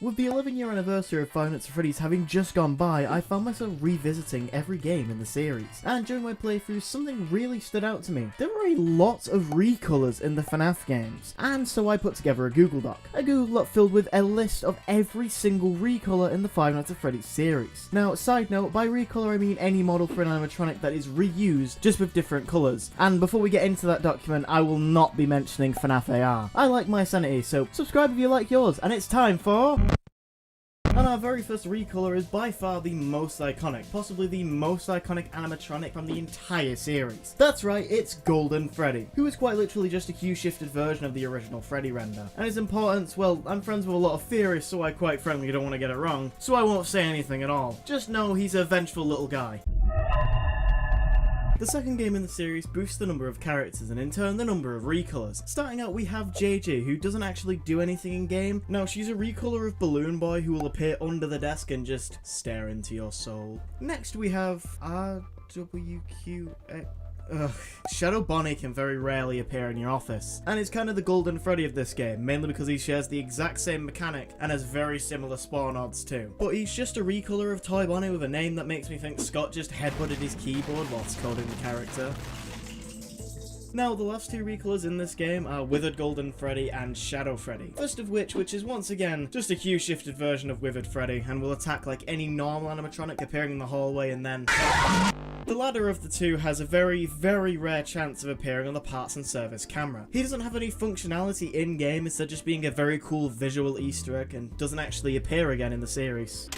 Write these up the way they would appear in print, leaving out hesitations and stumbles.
With the 11-year anniversary of Five Nights at Freddy's having just gone by, I found myself revisiting every game in the series. And during my playthrough, something really stood out to me. There were a lot of recolours in the FNAF games, and so I put together a Google Doc. A Google Doc filled with a list of every single recolour in the Five Nights at Freddy's series. Now, side note, by recolour I mean any model for an animatronic that is reused, just with different colours. And before we get into that document, I will not be mentioning FNAF AR. I like my sanity, so subscribe if you like yours, and it's time for... And our very first recolour is by far the most iconic, possibly the most iconic animatronic from the entire series. That's right, it's Golden Freddy, who is quite literally just a hue-shifted version of the original Freddy render. And his importance, well, I'm friends with a lot of theorists, so I quite frankly don't want to get it wrong, so I won't say anything at all. Just know he's a vengeful little guy. The second game in the series boosts the number of characters and in turn the number of recolours. Starting out we have JJ, who doesn't actually do anything in game. Now she's a recolour of Balloon Boy who will appear under the desk and just stare into your soul. Next we have RWQX. Shadow Bonnie can very rarely appear in your office, and is kind of the Golden Freddy of this game, mainly because he shares the exact same mechanic and has very similar spawn odds too. But he's just a recolour of Toy Bonnie with a name that makes me think Scott just headbutted his keyboard whilst coding the character. Now, the last two recolours in this game are Withered Golden Freddy and Shadow Freddy. First of which is once again just a hue-shifted version of Withered Freddy and will attack like any normal animatronic appearing in the hallway and then... The latter of the two has a very, very rare chance of appearing on the parts and service camera. He doesn't have any functionality in-game, instead just being a very cool visual Easter egg and doesn't actually appear again in the series.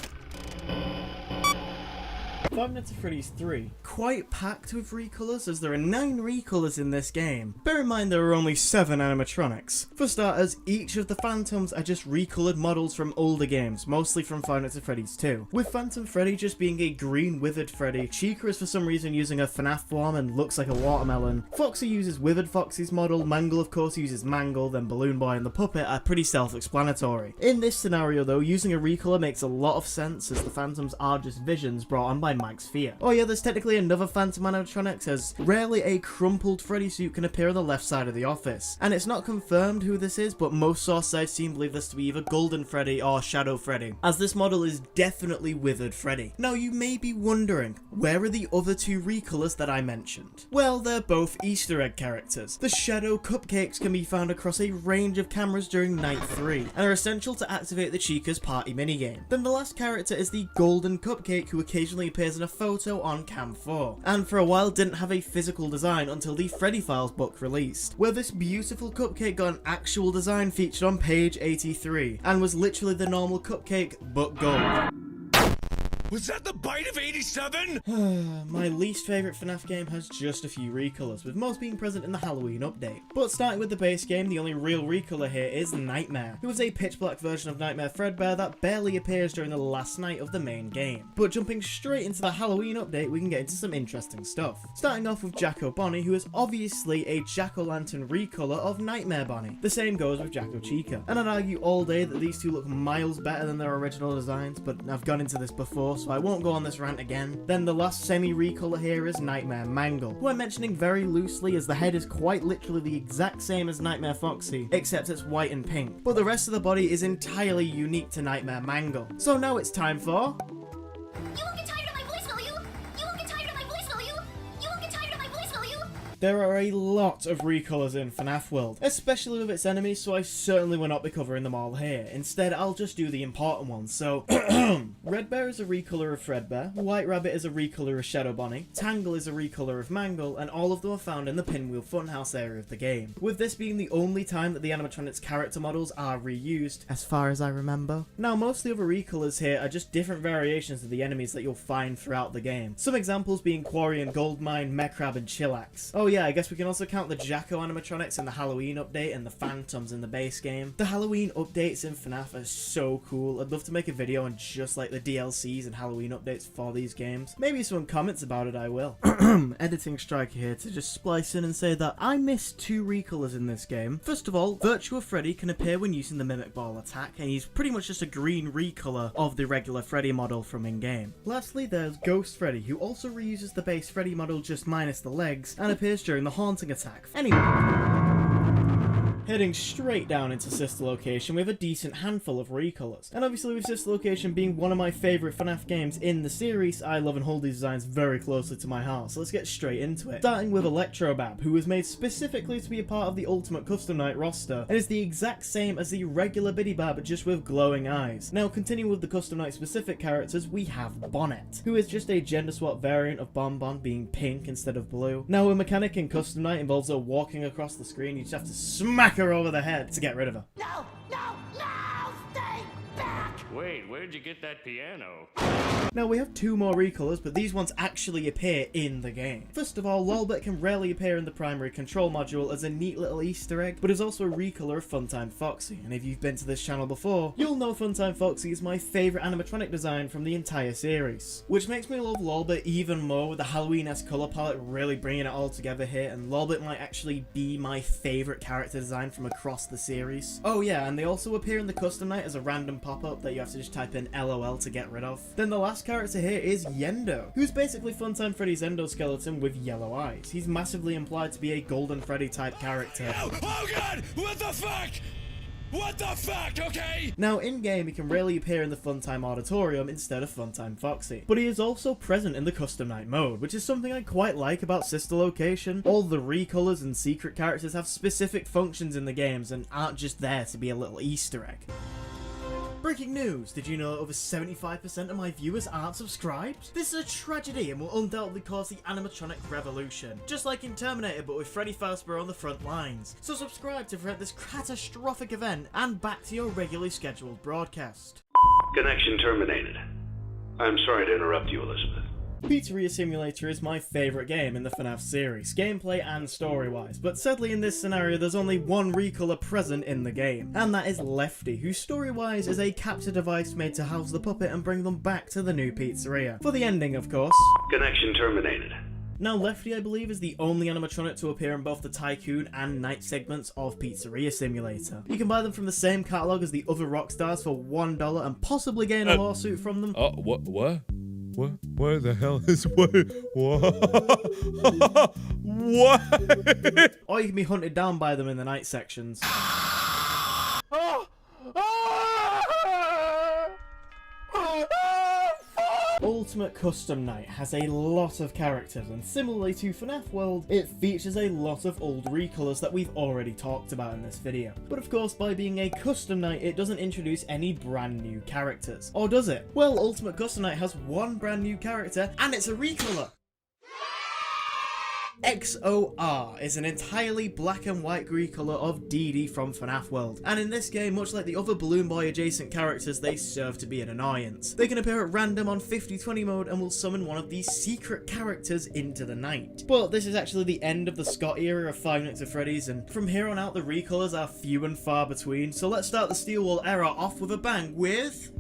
Five Nights at Freddy's 3, quite packed with recolours as there are 9 recolours in this game. Bear in mind there are only 7 animatronics. For starters, each of the Phantoms are just recoloured models from older games, mostly from Five Nights at Freddy's 2. With Phantom Freddy just being a green withered Freddy, Chica is for some reason using a FNAF form and looks like a watermelon. Foxy uses Withered Foxy's model, Mangle of course uses Mangle, then Balloon Boy and the Puppet are pretty self-explanatory. In this scenario though, using a recolour makes a lot of sense as the Phantoms are just visions brought on by Mike's Fear. Oh yeah, there's technically another Phantom animatronics, as rarely a crumpled Freddy suit can appear on the left side of the office. And it's not confirmed who this is, but most source sites seem to believe this to be either Golden Freddy or Shadow Freddy, as this model is definitely Withered Freddy. Now you may be wondering, where are the other two recolours that I mentioned? Well, they're both Easter egg characters. The Shadow Cupcakes can be found across a range of cameras during Night 3, and are essential to activate the Chica's party minigame. Then the last character is the Golden Cupcake, who occasionally appears in a photo on Cam 4, and for a while didn't have a physical design until the Freddy Files book released, where this beautiful cupcake got an actual design featured on page 83, and was literally the normal cupcake, but gold. Was that the bite of 87? My least favourite FNAF game has just a few recolours, with most being present in the Halloween update. But starting with the base game, the only real recolour here is Nightmare, who is a pitch black version of Nightmare Fredbear that barely appears during the last night of the main game. But jumping straight into the Halloween update, we can get into some interesting stuff. Starting off with Jacko Bonnie, who is obviously a jack-o'-lantern recolour of Nightmare Bonnie. The same goes with Jacko Chica. And I'd argue all day that these two look miles better than their original designs, but I've gone into this before, so I won't go on this rant again. Then the last semi-recolour here is Nightmare Mangle, who I'm mentioning very loosely as the head is quite literally the exact same as Nightmare Foxy, except it's white and pink. But the rest of the body is entirely unique to Nightmare Mangle. So now it's time for... You won't get tired of my voicemail, you! You won't get tired of my voicemail, you! You won't get tired of my voicemail, you! There are a lot of recolours in FNAF World, especially with its enemies, so I certainly will not be covering them all here. Instead, I'll just do the important ones. So, Red Bear is a recolour of Fredbear, White Rabbit is a recolour of Shadow Bonnie, Tangle is a recolour of Mangle, and all of them are found in the Pinwheel Funhouse area of the game, with this being the only time that the animatronics character models are reused, as far as I remember. Now, most of the other recolours here are just different variations of the enemies that you'll find throughout the game. Some examples being Quarry and Goldmine, Mecrab and Chillax. Oh yeah, I guess we can also count the Jacko animatronics in the Halloween update and the Phantoms in the base game. The Halloween updates in FNAF are so cool. I'd love to make a video on just like the DLCs and Halloween updates for these games. Maybe if someone comments about it, I will. Editing Striker here to just splice in and say that I missed 2 recolours in this game. First of all, Virtua Freddy can appear when using the Mimic Ball attack, and he's pretty much just a green recolour of the regular Freddy model from in-game. Lastly, there's Ghost Freddy, who also reuses the base Freddy model just minus the legs, and appears during the Haunting attack. Heading straight down into Sister Location, we have a decent handful of recolors. And obviously with Sister Location being one of my favourite FNAF games in the series, I love and hold these designs very closely to my heart, so let's get straight into it. Starting with Electrobab, who was made specifically to be a part of the Ultimate Custom Night roster, and is the exact same as the regular Bidybab, just with glowing eyes. Now continuing with the Custom Night specific characters, we have Bonnet, who is just a gender swap variant of Bonbon being pink instead of blue. Now a mechanic in Custom Night involves her walking across the screen, you just have to smack her over the head to get rid of her. No, no, no! Stay back! Wait, where'd you get that piano? Now we have two more recolors, but these ones actually appear in the game. First of all, Lolbit can rarely appear in the primary control module as a neat little Easter egg, but is also a recolor of Funtime Foxy, and if you've been to this channel before, you'll know Funtime Foxy is my favourite animatronic design from the entire series. Which makes me love Lolbit even more, with the Halloween-esque colour palette really bringing it all together here, and Lolbit might actually be my favourite character design from across the series. Oh yeah, and they also appear in the Custom Night as a random pop-up that you have to just type in LOL to get rid of. Then the last character here is Yendo, who's basically Funtime Freddy's endoskeleton with yellow eyes. He's massively implied to be a Golden Freddy type character. Oh god! What the fuck? What the fuck, okay? Now in-game he can rarely appear in the Funtime Auditorium instead of Funtime Foxy, but he is also present in the Custom Night mode, which is something I quite like about Sister Location. All the recolors and secret characters have specific functions in the games and aren't just there to be a little Easter egg. Breaking news! Did you know that over 75% of my viewers aren't subscribed? This is a tragedy and will undoubtedly cause the animatronic revolution. Just like in Terminator, but with Freddy Fazbear on the front lines. So subscribe to prevent this catastrophic event and back to your regularly scheduled broadcast. Connection terminated. I'm sorry to interrupt you, Elizabeth. Pizzeria Simulator is my favourite game in the FNAF series, gameplay and story-wise, but sadly in this scenario there's only one recolor present in the game, and that is Lefty, who story-wise is a capture device made to house the puppet and bring them back to the new pizzeria. For the ending, of course. Connection terminated. Now Lefty, I believe, is the only animatronic to appear in both the Tycoon and Night segments of Pizzeria Simulator. You can buy them from the same catalogue as the other Rockstars for $1 and possibly gain a lawsuit from them. What? Where the hell is what? What? Or you can be hunted down by them in the night sections. Ultimate Custom Night has a lot of characters, and similarly to FNAF World, it features a lot of old recolors that we've already talked about in this video. But of course, by being a Custom Night, it doesn't introduce any brand new characters. Or does it? Well, Ultimate Custom Night has one brand new character, and it's a recolor! XOR is an entirely black and white recolor of Dee Dee from FNAF World, and in this game, much like the other Balloon Boy adjacent characters, they serve to be an annoyance. They can appear at random on 50/20 mode and will summon one of these secret characters into the night. But this is actually the end of the Scott era of Five Nights at Freddy's, and from here on out the recolors are few and far between, so let's start the Steel Wool era off with a bang with...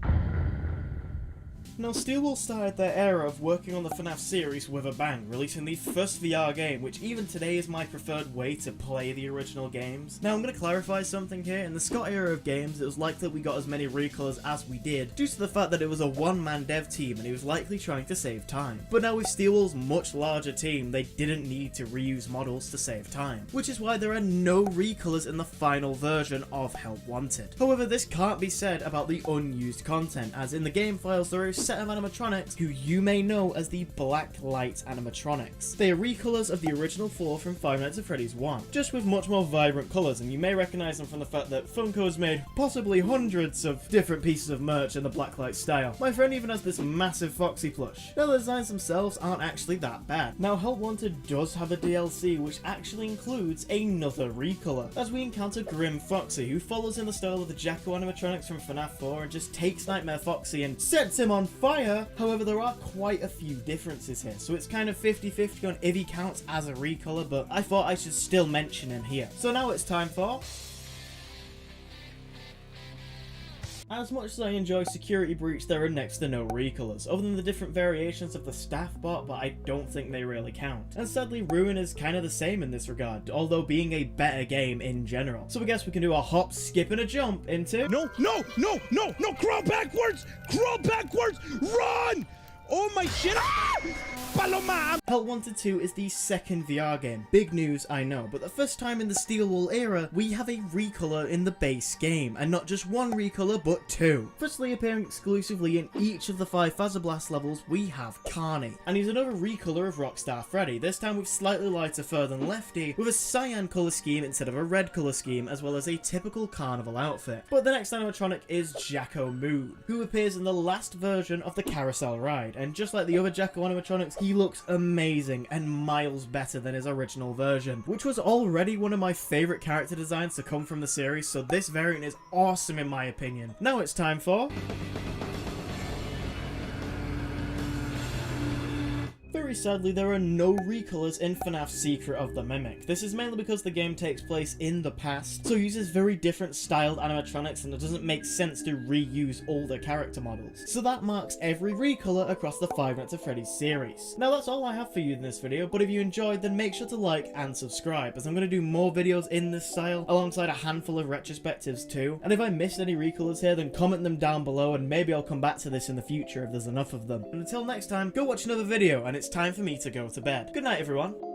Now, Steel Wool started their era of working on the FNAF series with a bang, releasing the first VR game, which even today is my preferred way to play the original games. Now, I'm going to clarify something here. In the Scott era of games, it was likely we got as many recolors as we did, due to the fact that it was a one-man dev team and he was likely trying to save time. But now with Steel Wool's much larger team, they didn't need to reuse models to save time, which is why there are no recolors in the final version of Help Wanted. However, this can't be said about the unused content, as in the game files there are set of animatronics who you may know as the Black Light animatronics. They are recolors of the original 4 from Five Nights at Freddy's 1, just with much more vibrant colours, and you may recognise them from the fact that Funko has made possibly hundreds of different pieces of merch in the Black Light style. My friend even has this massive Foxy plush. Now the designs themselves aren't actually that bad. Now Help Wanted does have a DLC which actually includes another recolor, as we encounter Grim Foxy, who follows in the style of the Jacko animatronics from FNAF 4 and just takes Nightmare Foxy and sets him on fire. However, there are quite a few differences here, so it's kind of 50-50 on if he counts as a recolor, but I thought I should still mention him here. So now it's time for... As much as I enjoy Security Breach, there are next to no recolors, other than the different variations of the staff bot, but I don't think they really count. And sadly, Ruin is kind of the same in this regard, although being a better game in general. So I guess we can do a hop, skip, and a jump into... No, crawl backwards, run! Oh my shit! Ah! Paloma! Hell Wanted 2 is the second VR game. Big news, I know, but the first time in the Steel Wool era, we have a recolor in the base game, and not just one recolor, but two. Firstly, appearing exclusively in each of the 5 Fazablast levels, we have Carney, and he's another recolor of Rockstar Freddy, this time with slightly lighter fur than Lefty, with a cyan colour scheme instead of a red colour scheme, as well as a typical carnival outfit. But the next animatronic is Jacko Moon, who appears in the last version of the carousel ride, and just like the other Jacko animatronics, he looks amazing and miles better than his original version, which was already one of my favourite character designs to come from the series, so this variant is awesome in my opinion. Now it's time for... Very sadly, there are no recolors in FNAF Secret of the Mimic. This is mainly because the game takes place in the past, so uses very different styled animatronics and it doesn't make sense to reuse older character models. So that marks every recolor across the Five Nights at Freddy's series. Now that's all I have for you in this video, but if you enjoyed then make sure to like and subscribe, as I'm going to do more videos in this style, alongside a handful of retrospectives too. And if I missed any recolors here, then comment them down below and maybe I'll come back to this in the future if there's enough of them. And until next time, go watch another video, and it's time for me to go to bed. Good night everyone.